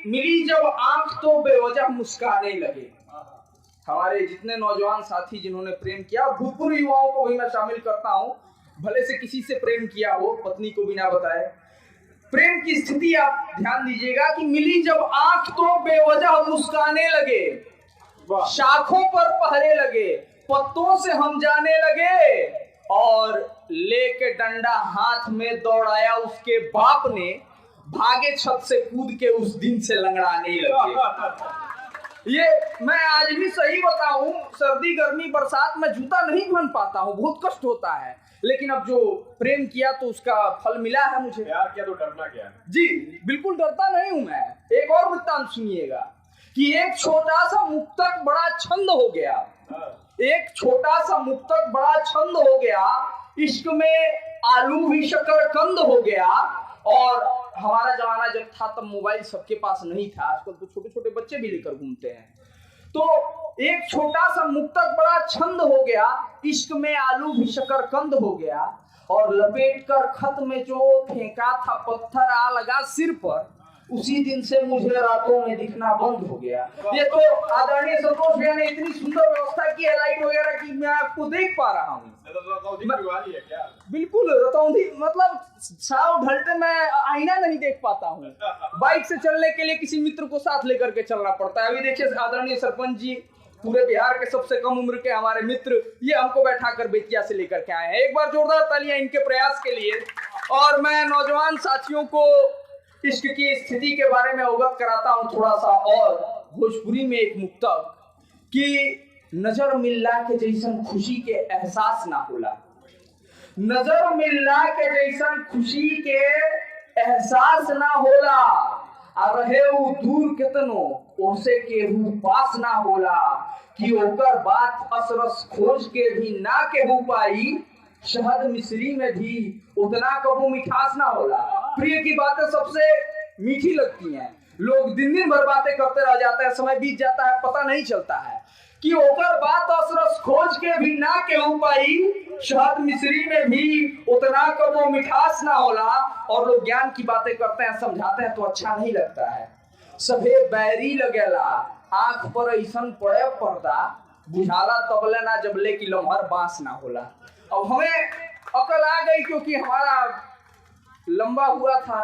मिली जब आंख तो बेवजह मुस्काने लगे। हमारे जितने नौजवान साथी जिन्होंने प्रेम किया, भूतपूर्व युवाओं को भी मैं शामिल करता हूँ, भले से किसी से प्रेम किया हो, पत्नी को बिना बताए। प्रेम की स्थिति आप ध्यान दीजिएगा कि मिली जब आंख तो बेवजह मुस्काने लगे, शाखों पर पहरे लगे, पत्तों से हम जाने लगे, और लेके डंडा हाथ में दौड़ाया उसके बाप ने, भागे छत से कूद के उस दिन से लंगड़ाने लगे। ये मैं आज भी सही बताऊं, सर्दी गर्मी बरसात में जूता नहीं पहन पाता हूं, बहुत कष्ट होता है, लेकिन अब जो प्रेम किया तो उसका फल मिला है मुझे। प्यार किया तो डरना क्या? जी बिल्कुल डरता नहीं हूं मैं। एक और वृत्तांत सुनिएगा कि एक छोटा सा मुक्तक बड़ा छंद हो गया, एक छोटा सा मुक्तक बड़ा छंद हो गया, इश्क में आलू भी शकरकंद हो गया। और हमारा जमाना जब था तब मोबाइल सबके पास नहीं था, आजकल तो छोटे छोटे बच्चे भी लेकर घूमते हैं। तो एक छोटा सा मुक्तक बड़ा छंद हो गया, इश्क में आलू भी शकरकंद हो गया, और लपेट कर खत में जो फेंका था पत्थर आ लगा सिर पर, उसी दिन से मुझे रातों में दिखना बंद हो गया। ये तो आदरणीय संतोष भैया ने इतनी सुंदर व्यवस्था की है लाइट वगैरह की, मैं आपको देख पा रहा हूँ। बिल्कुल रतौंधी, मतलब साव ढलते मैं आईना नहीं देख पाता हूँ। बाइक से चलने के लिए किसी मित्र को साथ लेकर के चलना पड़ता है। अभी देखिए आदरणीय सरपंच जी, पूरे बिहार के सबसे कम उम्र के हमारे मित्र, ये हमको बैठा कर बेतिया से लेकर के आए हैं। एक बार जोरदार तालियां इनके प्रयास के लिए। और मैं नौजवान साथियों को इश्क की स्थिति के बारे में अवगत कराता हूँ थोड़ा सा। और भोजपुरी में एक मुक्तक कि नजर मिलना के जैसन खुशी के एहसास ना होला, नजर मिलना के जैसन खुशी के एहसास ना होला, आ रहे उ दूर कितनो ओसे केहू पास ना होला, कि ओकर बात असरस खोज के भी ना केहू पाई, शहद मिश्री में भी उतना कबू मिठास ना होला। प्रिय की बातें सबसे मीठी लगती हैं, लोग दिन दिन भर बातें करते रह जाते हैं, समय बीत जाता है पता नहीं चलता है, कि ओकर बात असरस खोज के भी ना केहू पाई, शहद मिश्री में भी उतना कबो मिठास ना होला। और लोग ज्ञान की बातें करते हैं, समझाते हैं तो अच्छा नहीं लगता है। सभे बैरी लगेला, आंख पर ऐसन पड़े पर्दा, बुझाला तबले ना जबले की लम्हर बांस ना होला। अब हमें अकल आ गई क्योंकि हमारा लंबा हुआ था,